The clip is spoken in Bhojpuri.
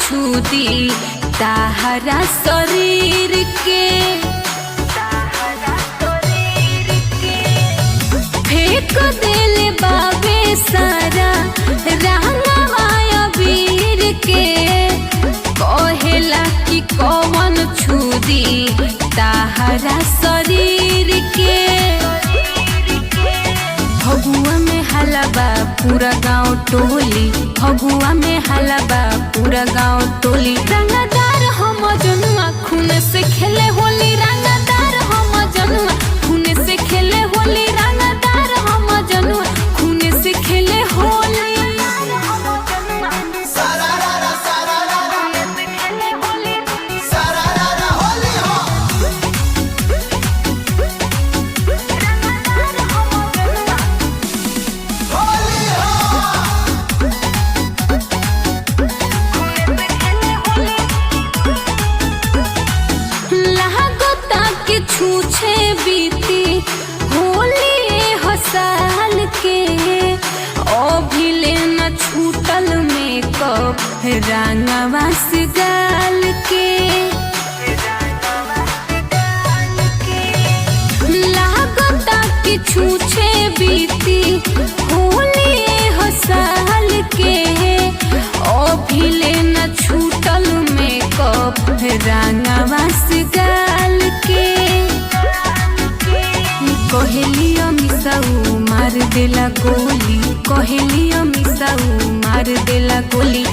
छूदी ताहरा शरीर के फेंक देले बाबे सारा रंगवा अबीर के कहेला कि कौन छूदी ताहरा शरीर के फगुआ में हलबा पूरा गांव टोली फगुआ में हलबा पूरा गांव टोली रंगदार हम जनुआ खून से खेले होली रंगदार हम जनुआ खून से खेले होली रंगदार हम जनुआ खून से खेले होली छूछे बीती होली हो साल के ओ भिले न छूटल में कब रंगवा से गाल के लागता कि छूछे बीती होली हो साल के ओ भिले न छूटल में कब रंगवा से गाल के कहेलियो मिसाऊ मार देला गोली कहेलियो मिसाऊ मार देला गोली।